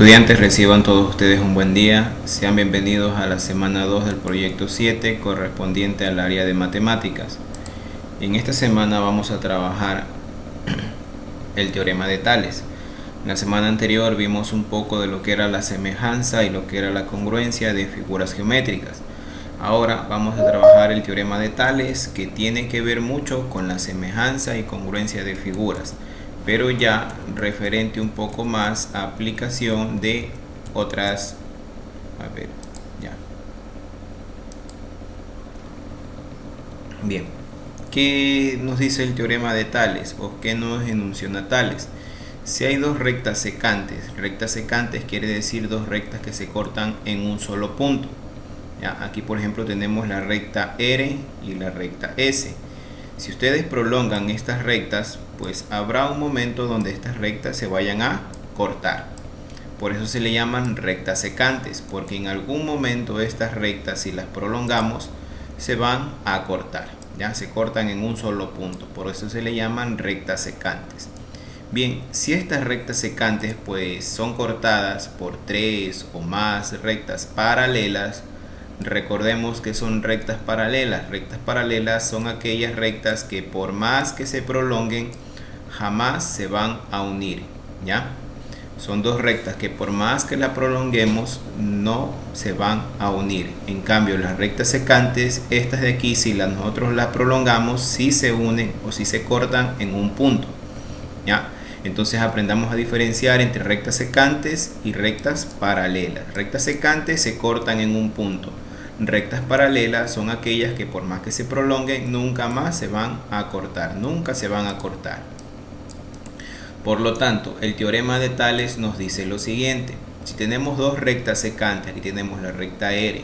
Estudiantes, reciban todos ustedes un buen día. Sean bienvenidos a la semana 2 del proyecto 7 correspondiente al área de matemáticas. En esta semana vamos a trabajar el teorema de Tales. En la semana anterior vimos un poco de lo que era la semejanza y lo que era la congruencia de figuras geométricas. Ahora vamos a trabajar el teorema de Tales, que tiene que ver mucho con la semejanza y congruencia de figuras, pero ya referente un poco más a aplicación de otras. Bien, ¿qué nos dice el teorema de Tales o qué nos enunciona Tales? Si hay dos rectas secantes quiere decir dos rectas que se cortan en un solo punto. ¿Ya? Aquí por ejemplo tenemos la recta R y la recta S. Si ustedes prolongan estas rectas, pues habrá un momento donde estas rectas se vayan a cortar. Por eso se le llaman rectas secantes, porque en algún momento estas rectas, si las prolongamos, se van a cortar. Ya se cortan en un solo punto, por eso se le llaman rectas secantes. Bien, si estas rectas secantes pues son cortadas por tres o más rectas paralelas, recordemos que son rectas paralelas. Rectas paralelas son aquellas rectas que por más que se prolonguen, jamás se van a unir. ¿Ya? Son dos rectas que por más que la prolonguemos, no se van a unir. En cambio, las rectas secantes, estas de aquí, si nosotros las prolongamos, sí se unen o sí se cortan en un punto. ¿Ya? Entonces aprendamos a diferenciar entre rectas secantes y rectas paralelas. Rectas secantes se cortan en un punto. Rectas paralelas son aquellas que por más que se prolonguen, nunca más se van a cortar. Nunca se van a cortar. Por lo tanto, el teorema de Tales nos dice lo siguiente. Si tenemos dos rectas secantes, aquí tenemos la recta R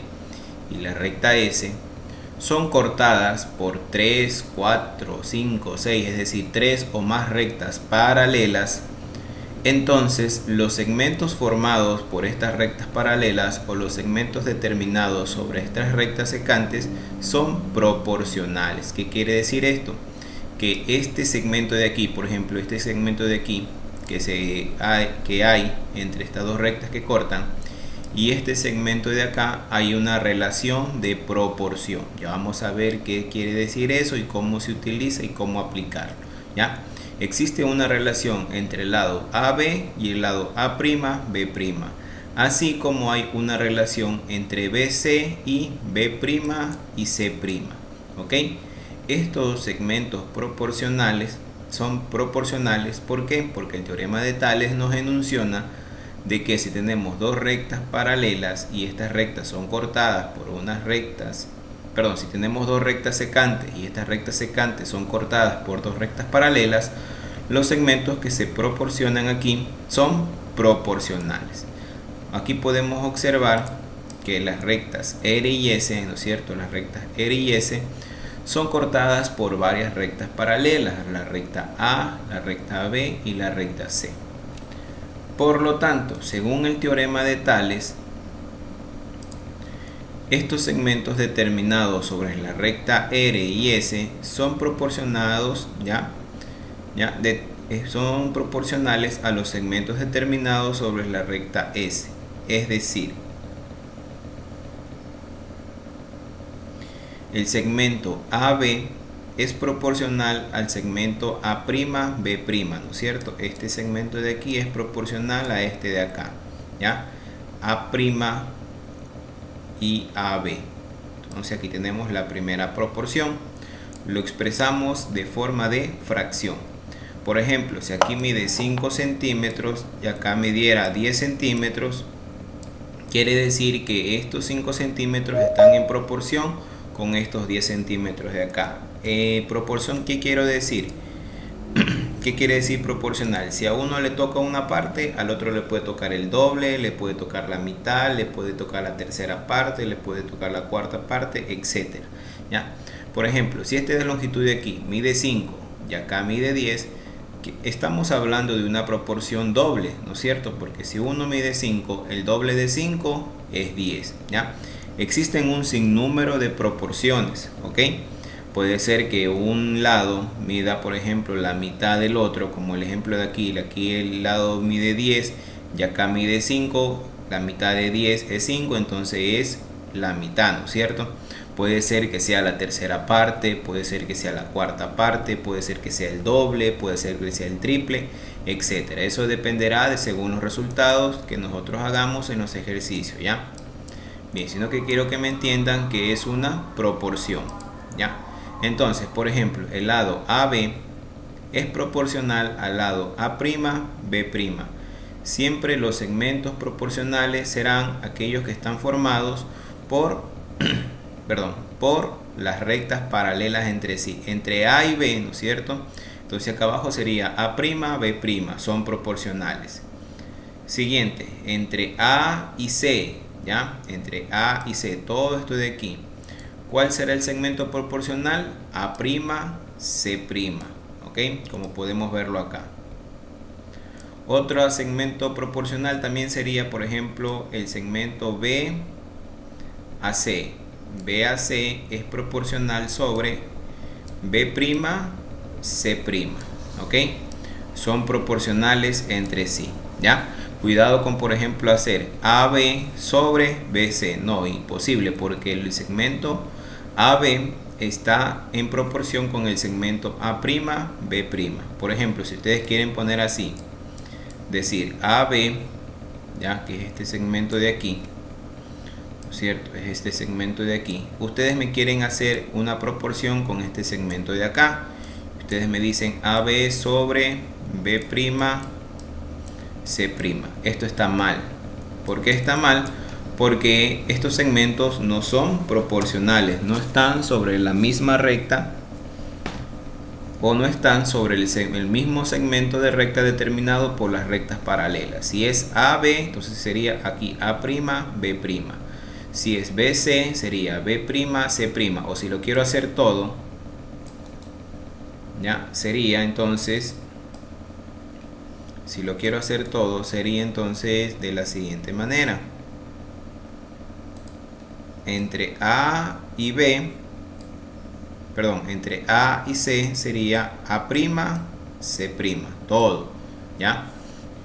y la recta S, son cortadas por 3, 4, 5, 6, es decir, 3 o más rectas paralelas, entonces los segmentos formados por estas rectas paralelas o los segmentos determinados sobre estas rectas secantes son proporcionales. ¿Qué quiere decir esto? Que este segmento de aquí, por ejemplo, este segmento de aquí que hay entre estas dos rectas que cortan, y este segmento de acá, hay una relación de proporción. Ya vamos a ver qué quiere decir eso y cómo se utiliza y cómo aplicarlo. ¿Ya? Existe una relación entre el lado AB y el lado A'B', así como hay una relación entre BC y B' y C'. ¿Ok? Estos segmentos proporcionales son proporcionales. ¿Por qué? Porque el teorema de Tales nos enunciona de que si tenemos dos rectas paralelas y estas rectas son cortadas por unas rectas, si tenemos dos rectas secantes y estas rectas secantes son cortadas por dos rectas paralelas, los segmentos que se proporcionan aquí son proporcionales. Aquí podemos observar que las rectas R y S, ¿no es cierto? Las rectas R y S son cortadas por varias rectas paralelas, la recta A, la recta B y la recta C. Por lo tanto, según el teorema de Tales, estos segmentos determinados sobre la recta R y S son proporcionados, son proporcionales a los segmentos determinados sobre la recta S. Es decir, el segmento AB es proporcional al segmento A'B', ¿no es cierto? Este segmento de aquí es proporcional a este de acá, ¿ya? A' y AB. Entonces aquí tenemos la primera proporción. Lo expresamos de forma de fracción. Por ejemplo, si aquí mide 5 centímetros y acá midiera 10 centímetros, quiere decir que estos 5 centímetros están en proporción con estos 10 centímetros de acá. Proporción, ¿qué quiero decir? ¿Qué quiere decir proporcional? Si a uno le toca una parte, al otro le puede tocar el doble, le puede tocar la mitad, le puede tocar la tercera parte, le puede tocar la cuarta parte, etc. ¿Ya? Por ejemplo, si este de longitud de aquí mide 5 y acá mide 10, estamos hablando de una proporción doble, ¿no es cierto? Porque si uno mide 5, el doble de 5 es 10. ¿Ya? Existen un sinnúmero de proporciones, ¿ok? Puede ser que un lado mida, por ejemplo, la mitad del otro, como el ejemplo de aquí el lado mide 10 Y acá mide 5, la mitad de 10 es 5, entonces es la mitad, ¿no es cierto? Puede ser que sea la tercera parte, puede ser que sea la cuarta parte, puede ser que sea el doble, puede ser que sea el triple, etcétera. Eso dependerá de según los resultados que nosotros hagamos en los ejercicios, ¿ya? Bien, sino que quiero que me entiendan que es una proporción, ¿ya? Entonces, por ejemplo, el lado AB es proporcional al lado A'B'. Siempre los segmentos proporcionales serán aquellos que están formados por, por las rectas paralelas entre sí, entre A y B, ¿no es cierto? Entonces acá abajo sería A'B', son proporcionales. Siguiente, entre A y C, ¿ya? Entre A y C, todo esto de aquí. ¿Cuál será el segmento proporcional? A'C', ¿ok? Como podemos verlo acá. Otro segmento proporcional también sería, por ejemplo, el segmento BAC. BAC es proporcional sobre B'C', ¿ok? Son proporcionales entre sí, ¿ya? Cuidado con, por ejemplo, hacer AB sobre BC. No, imposible, porque el segmento AB está en proporción con el segmento A'B'. Por ejemplo, si ustedes quieren poner así, decir AB, ya que es este segmento de aquí, ¿no es cierto? Es este segmento de aquí. Ustedes me quieren hacer una proporción con este segmento de acá. Ustedes me dicen AB sobre B'C'. Esto está mal. ¿Por qué está mal? Porque estos segmentos no son proporcionales, no están sobre la misma recta o no están sobre el mismo segmento de recta determinado por las rectas paralelas. Si es AB, entonces sería aquí A', B'. Si es BC, sería B', C'. O si lo quiero hacer todo, ya sería entonces, si lo quiero hacer todo, sería entonces de la siguiente manera. Entre A y B, entre A y C sería A'C', todo, ¿ya?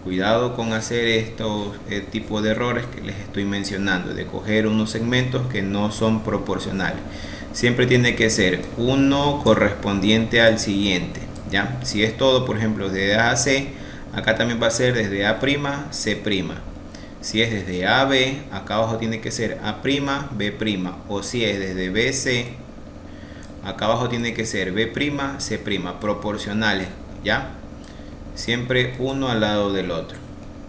Cuidado con hacer estos tipos de errores que les estoy mencionando, de coger unos segmentos que no son proporcionales. Siempre tiene que ser uno correspondiente al siguiente, ¿ya? Si es todo, por ejemplo, desde A a C, acá también va a ser desde A'C'. Si es desde A a B, acá abajo tiene que ser A'B'. O si es desde BC, acá abajo tiene que ser B'C', proporcionales, ¿ya? Siempre uno al lado del otro.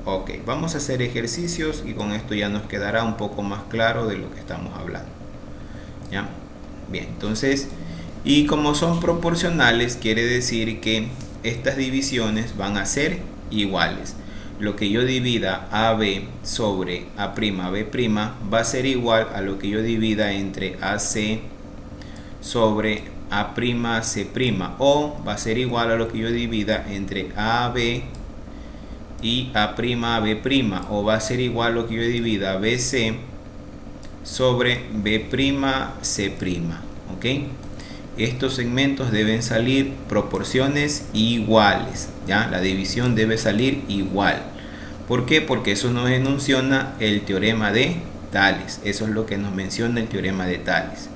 Ok, vamos a hacer ejercicios y con esto ya nos quedará un poco más claro de lo que estamos hablando, ¿ya? Bien, entonces, y como son proporcionales, quiere decir que estas divisiones van a ser iguales. Lo que yo divida AB sobre A'B' va a ser igual a lo que yo divida entre AC sobre A'C', o va a ser igual a lo que yo divida entre AB y A'B', o va a ser igual a lo que yo divida BC sobre B'C', ¿ok? Estos segmentos deben salir proporciones iguales, ¿ya? La división debe salir igual. ¿Por qué? Porque eso nos enunciona el teorema de Tales. Eso es lo que nos menciona el teorema de Tales,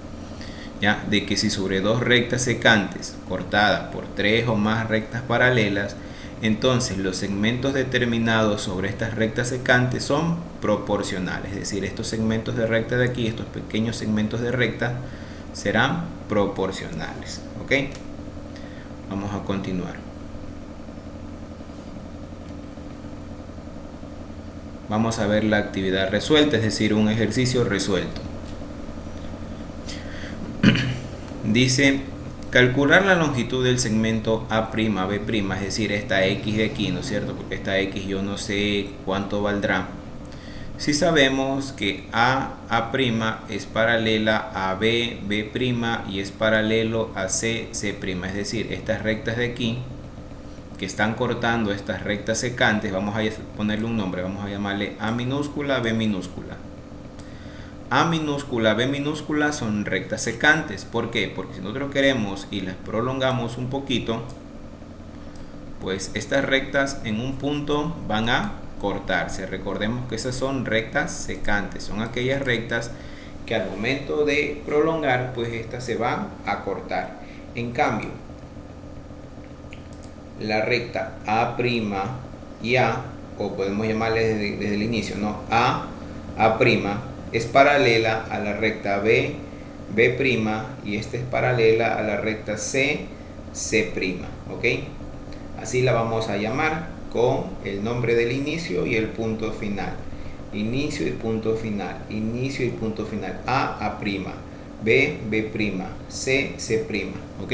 ¿ya? De que si sobre dos rectas secantes cortadas por tres o más rectas paralelas, entonces los segmentos determinados sobre estas rectas secantes son proporcionales. Es decir, estos segmentos de recta de aquí, estos pequeños segmentos de recta, serán proporcionales, ¿ok? Vamos a continuar. Vamos a ver la actividad resuelta, es decir, un ejercicio resuelto. Dice, calcular la longitud del segmento A'B', es decir, esta X de aquí, ¿no es cierto? Porque esta X yo no sé cuánto valdrá. Si sabemos que A' es paralela a B', y es paralelo a C', es decir, estas rectas de aquí que están cortando estas rectas secantes, vamos a ponerle un nombre, vamos a llamarle A minúscula, B minúscula. A minúscula, B minúscula son rectas secantes. ¿Por qué? Porque si nosotros queremos y las prolongamos un poquito, pues estas rectas en un punto van a cortarse. Recordemos que esas son rectas secantes, son aquellas rectas que al momento de prolongar, pues estas se van a cortar. En cambio, la recta A' y A, o podemos llamarle desde el inicio, ¿no? A', es paralela a la recta B', y esta es paralela a la recta C', ¿ok? Así la vamos a llamar con el nombre del inicio y el punto final. Inicio y punto final, inicio y punto final. A', B', C', ¿ok?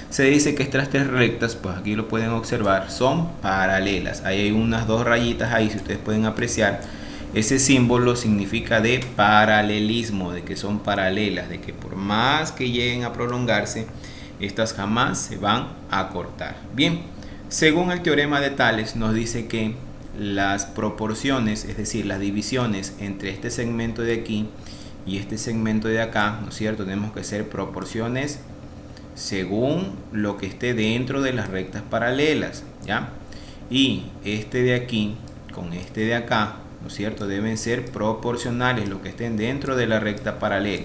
Se dice que estas tres rectas, pues aquí lo pueden observar, son paralelas. Ahí hay unas dos rayitas ahí, si ustedes pueden apreciar. Ese símbolo significa de paralelismo, de que son paralelas, de que por más que lleguen a prolongarse, estas jamás se van a cortar. Bien, según el teorema de Tales, nos dice que las proporciones, es decir, las divisiones entre este segmento de aquí y este segmento de acá, ¿no es cierto? Tenemos que ser proporciones según lo que esté dentro de las rectas paralelas, ¿ya? Y este de aquí con este de acá, ¿no es cierto?, deben ser proporcionales, lo que estén dentro de la recta paralela.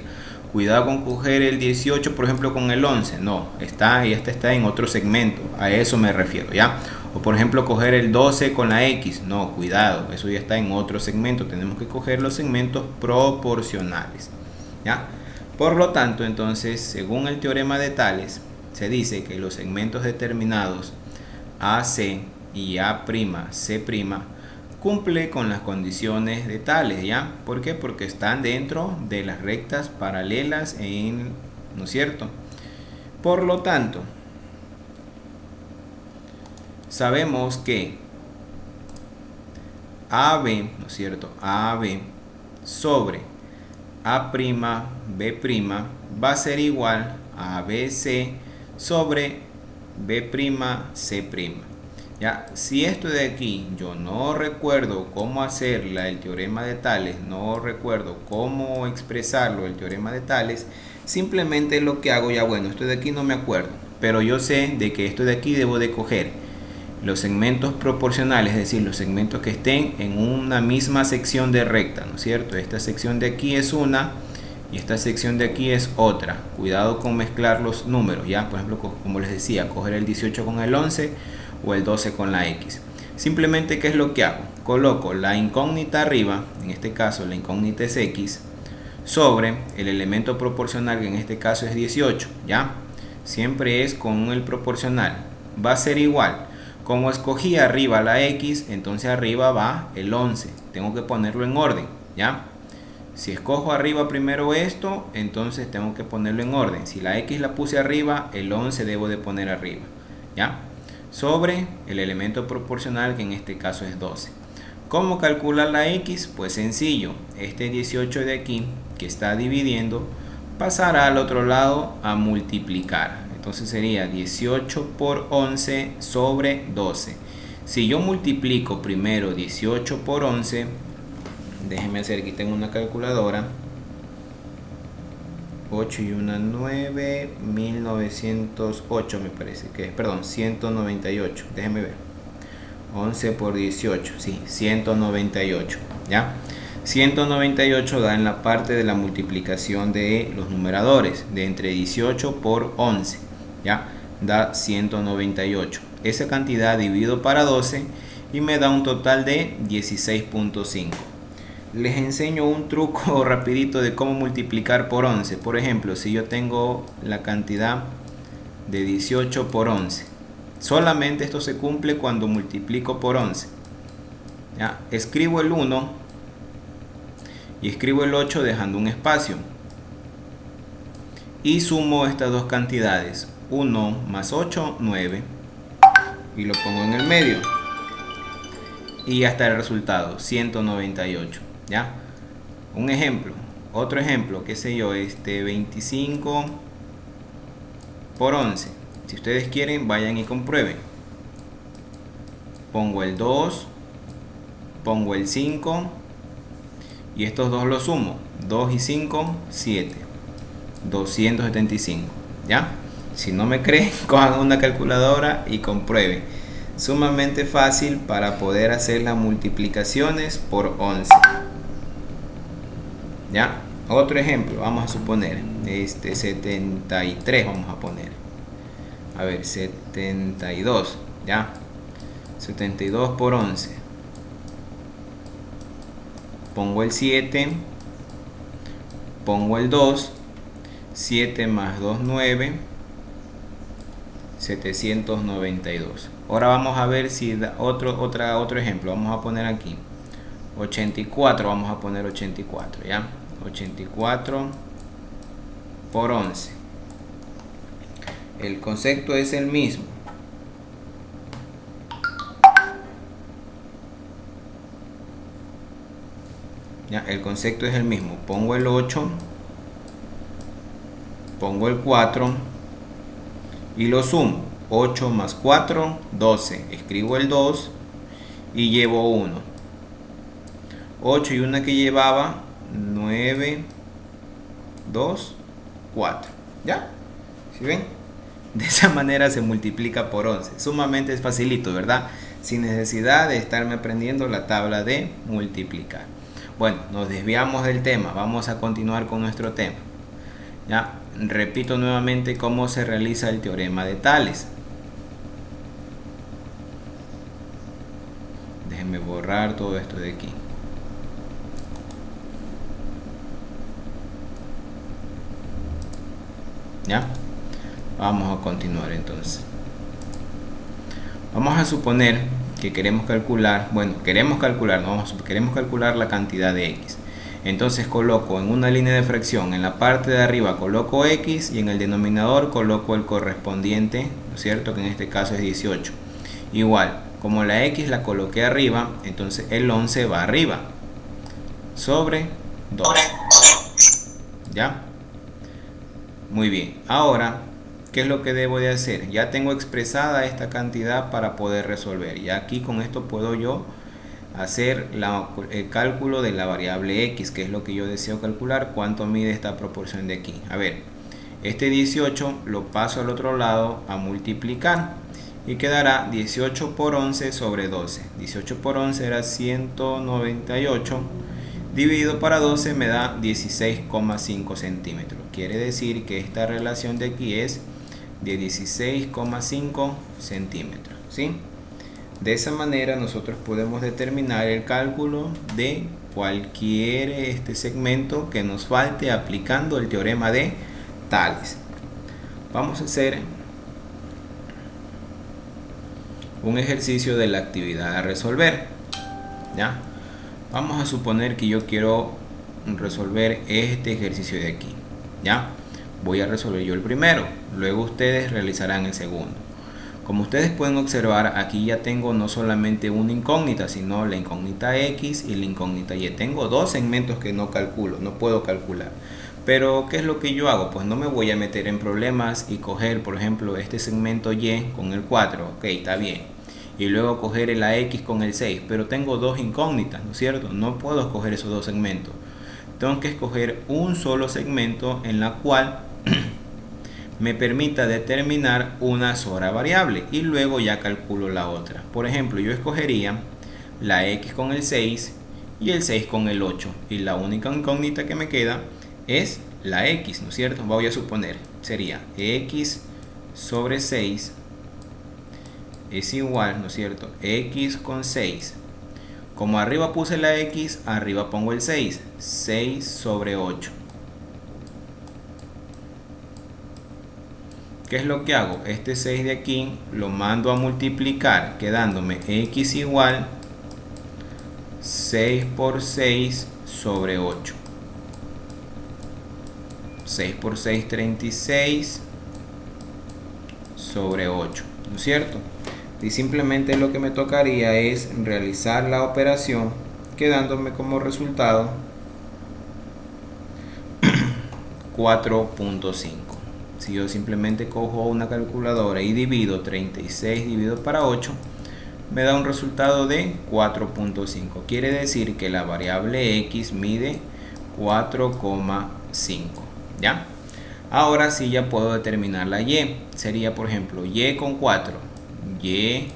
Cuidado con coger el 18, por ejemplo, con el 11. No, este está en otro segmento. A eso me refiero, ¿ya? O por ejemplo, coger el 12 con la X. No, cuidado, eso ya está en otro segmento. Tenemos que coger los segmentos proporcionales, ¿ya? Por lo tanto, entonces, según el teorema de Tales, se dice que los segmentos determinados AC y A'C' cumple con las condiciones de Tales, ¿ya? ¿Por qué? Porque están dentro de las rectas paralelas, ¿no es cierto? Por lo tanto, sabemos que AB, ¿no es cierto?, AB sobre A'B' va a ser igual a ABC sobre B'C'. Ya, si esto de aquí yo no recuerdo cómo hacerla, el teorema de Tales, no recuerdo cómo expresarlo, el teorema de Tales, simplemente lo que hago, ya bueno, esto de aquí no me acuerdo, pero yo sé de que esto de aquí debo de coger los segmentos proporcionales, es decir, los segmentos que estén en una misma sección de recta, ¿no es cierto? Esta sección de aquí es una y esta sección de aquí es otra. Cuidado con mezclar los números, ya, por ejemplo, como les decía, coger el 18 con el 11 o el 12 con la X. Simplemente, ¿qué es lo que hago? Coloco la incógnita arriba, en este caso la incógnita es X, sobre el elemento proporcional, que en este caso es 18, ¿ya? Siempre es con el proporcional. Va a ser igual. Como escogí arriba la X, entonces arriba va el 11. Tengo que ponerlo en orden, ¿ya? Si escojo arriba primero esto, entonces tengo que ponerlo en orden. Si la X la puse arriba, el 11 debo de poner arriba, ¿ya? Sobre el elemento proporcional, que en este caso es 12. ¿Cómo calcular la X? Pues sencillo. Este 18 de aquí, que está dividiendo, pasará al otro lado a multiplicar. Entonces sería 18 por 11 sobre 12. Si yo multiplico primero 18 por 11, déjenme hacer, aquí tengo una calculadora. 8 y 1, 9, 1908 me parece que es, perdón, 198, déjenme ver. 11 por 18, sí, 198, ¿ya? 198 da en la parte de la multiplicación de los numeradores, de entre 18 por 11, ¿ya? Da 198. Esa cantidad divido para 12 y me da un total de 16.5. Les enseño un truco rapidito de cómo multiplicar por 11. Por ejemplo, si yo tengo la cantidad de 18 por 11, solamente esto se cumple cuando multiplico por 11. ¿Ya? Escribo el 1 y escribo el 8 dejando un espacio. Y sumo estas dos cantidades. 1 más 8, 9. Y lo pongo en el medio. Y ya está el resultado, 198. ¿Ya? Un ejemplo, otro ejemplo, qué sé yo, 25 por 11. Si ustedes quieren, vayan y comprueben. Pongo el 2, pongo el 5 y estos dos los sumo. 2 y 5, 7. 275. ¿Ya? Si no me creen, cojan una calculadora y comprueben. Sumamente fácil para poder hacer las multiplicaciones por 11. ¿Ya? Otro ejemplo, vamos a suponer, 73 vamos a poner. A ver, 72, ¿ya? 72 por 11. Pongo el 7, pongo el 2, 7 más 2, 9, 792. Ahora vamos a ver si otro ejemplo, vamos a poner aquí 84, vamos a poner 84, ¿ya? 84 por 11. El concepto es el mismo. Ya, el concepto es el mismo. Pongo el 8, pongo el 4 y lo sumo. 8 más 4, 12. Escribo el 2 y llevo 1. 8 y una que llevaba, 9, 2, 4. ¿Ya? ¿Sí ven? De esa manera se multiplica por 11. Sumamente es facilito, ¿verdad? Sin necesidad de estarme aprendiendo la tabla de multiplicar. Bueno, nos desviamos del tema. Vamos a continuar con nuestro tema. ¿Ya? Repito nuevamente cómo se realiza el teorema de Tales. Déjenme borrar todo esto de aquí. ¿Ya? Vamos a continuar entonces. Vamos a suponer que queremos calcular, queremos calcular la cantidad de x. Entonces coloco en una línea de fracción, en la parte de arriba coloco x y en el denominador coloco el correspondiente, ¿no es cierto? Que en este caso es 18. Igual, como la x la coloqué arriba, entonces el 11 va arriba, sobre 2. ¿Ya? Muy bien, ahora, ¿qué es lo que debo de hacer? Ya tengo expresada esta cantidad para poder resolver. Y aquí con esto puedo yo hacer el cálculo de la variable x, que es lo que yo deseo calcular, cuánto mide esta proporción de aquí. A ver, este 18 lo paso al otro lado a multiplicar y quedará 18 por 11 sobre 12. 18 por 11 era 198. Dividido para 12 me da 16,5 centímetros. Quiere decir que esta relación de aquí es de 16,5 centímetros. ¿Sí? De esa manera nosotros podemos determinar el cálculo de cualquier segmento que nos falte aplicando el teorema de Tales. Vamos a hacer un ejercicio de la actividad a resolver. ¿Ya? Vamos a suponer que yo quiero resolver este ejercicio de aquí. ¿Ya? Voy a resolver yo el primero, luego ustedes realizarán el segundo. Como ustedes pueden observar, aquí ya tengo no solamente una incógnita, sino la incógnita x y la incógnita y. Tengo dos segmentos que no calculo, no puedo calcular. Pero, ¿qué es lo que yo hago? Pues no me voy a meter en problemas y coger, por ejemplo, este segmento y con el 4. Ok, está bien. Y luego coger la x con el 6. Pero tengo dos incógnitas, ¿no es cierto? No puedo escoger esos dos segmentos. Tengo que escoger un solo segmento en la cual me permita determinar una sola variable y luego ya calculo la otra. Por ejemplo, yo escogería la x con el 6 y el 6 con el 8 y la única incógnita que me queda es la x, ¿no es cierto? Voy a suponer, sería x sobre 6 es igual, ¿no es cierto? X con 6. Como arriba puse la x, arriba pongo el 6. 6 sobre 8. ¿Qué es lo que hago? Este 6 de aquí lo mando a multiplicar, quedándome x igual 6 por 6 sobre 8. 6 por 6, 36 sobre 8, ¿no es cierto? Y simplemente lo que me tocaría es realizar la operación, quedándome como resultado 4.5. Si yo simplemente cojo una calculadora y divido 36 dividido para 8, me da un resultado de 4.5. Quiere decir que la variable x mide 4,5. ¿Ya? Ahora sí ya puedo determinar la y. Sería, por ejemplo, y con 4. Y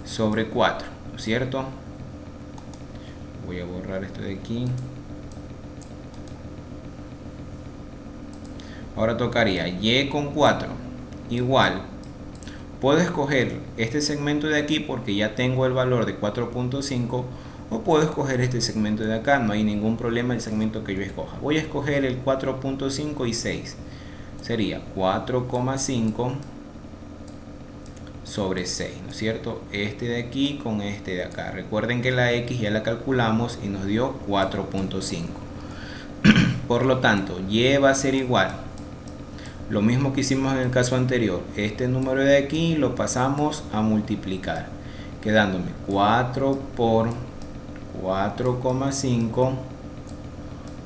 sobre 4, ¿no es cierto? Voy a borrar esto de aquí. Ahora tocaría y con 4 igual. Puedo escoger este segmento de aquí porque ya tengo el valor de 4.5, o puedo escoger este segmento de acá, no hay ningún problema el segmento que yo escoja. Voy a escoger el 4.5 y 6. Sería 4,5 sobre 6, ¿no es cierto? Este de aquí con este de acá. Recuerden que la X ya la calculamos y nos dio 4.5. Por lo tanto, Y va a ser igual. Lo mismo que hicimos en el caso anterior. Este número de aquí lo pasamos a multiplicar. Quedándome 4 por 4,5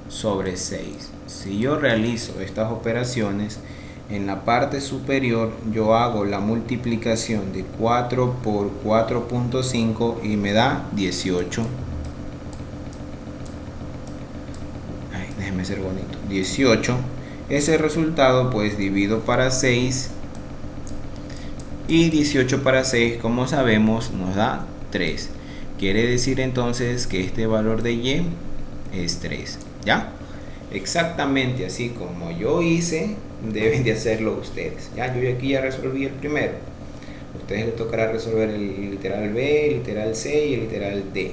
sobre 6. Si yo realizo estas operaciones, en la parte superior yo hago la multiplicación de 4 por 4.5 y me da 18. Ay, déjeme ser bonito. 18. Ese resultado pues divido para 6 y 18 para 6, como sabemos, nos da 3. Quiere decir entonces que este valor de Y es 3. ¿Ya? Exactamente así como yo hice, deben de hacerlo ustedes. Ya, yo aquí ya resolví el primero. A ustedes les tocará resolver el literal B, el literal C y el literal D.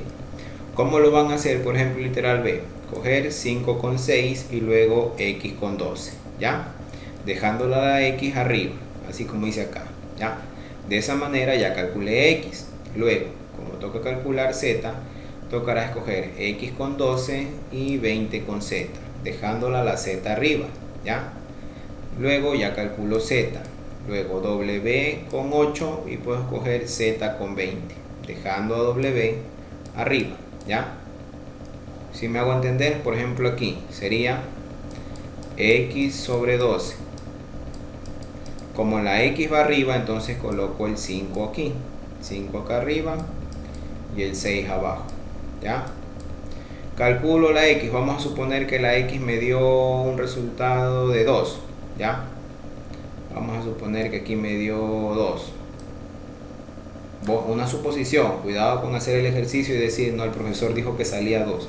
¿Cómo lo van a hacer? Por ejemplo, el literal B. Coger 5 con 6 y luego X con 12. ¿Ya? Dejando la X arriba, así como dice acá. ¿Ya? De esa manera ya calculé X. Luego, como toca calcular Z, tocará escoger X con 12 y 20 con Z, dejándola la Z arriba. ¿Ya? Luego ya calculo Z. Luego W con 8 y puedo escoger Z con 20, dejando a W arriba. ¿Ya? Si me hago entender, por ejemplo aquí sería X sobre 12. Como la X va arriba, entonces coloco el 5 aquí. 5 acá arriba y el 6 abajo. ¿Ya? Calculo la X. Vamos a suponer que la X me dio un resultado de 2. ¿Ya? Vamos a suponer que aquí me dio 2. Una suposición. Cuidado con hacer el ejercicio y decir, no, el profesor dijo que salía 2.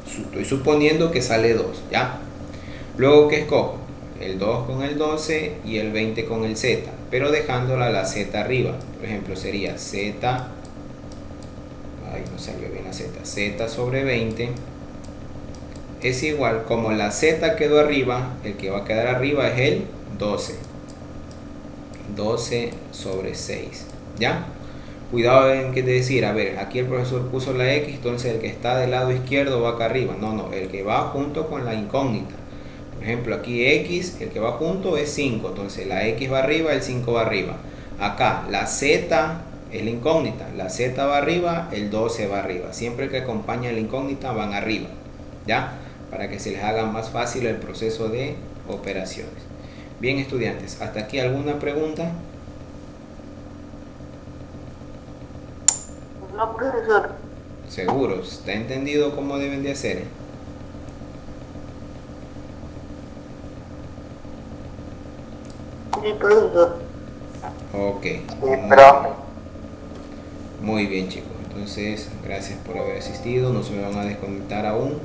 Estoy suponiendo que sale 2. ¿Ya? Luego, ¿qué escojo? El 2 con el 12 y el 20 con el Z, pero dejándola la Z arriba. Por ejemplo, sería Z, ay, no salió bien la Z, Z sobre 20 es igual, como la Z quedó arriba, el que va a quedar arriba es el 12. 12 sobre 6. ¿Ya? Cuidado en qué decir, a ver, aquí el profesor puso la X, entonces el que está del lado izquierdo va acá arriba. No, el que va junto con la incógnita. Por ejemplo, aquí X, el que va junto es 5, entonces la X va arriba, el 5 va arriba. Acá la Z es la incógnita, la Z va arriba, el 12 va arriba. Siempre que acompaña la incógnita van arriba, ¿ya? Para que se les haga más fácil el proceso de operaciones. Bien, estudiantes, ¿hasta aquí alguna pregunta? No, profesor. ¿Seguros? ¿Está entendido cómo deben de hacer? Sí, profesor. Ok. Sí, pero Muy bien, chicos. Entonces, gracias por haber asistido. No se me van a desconectar aún.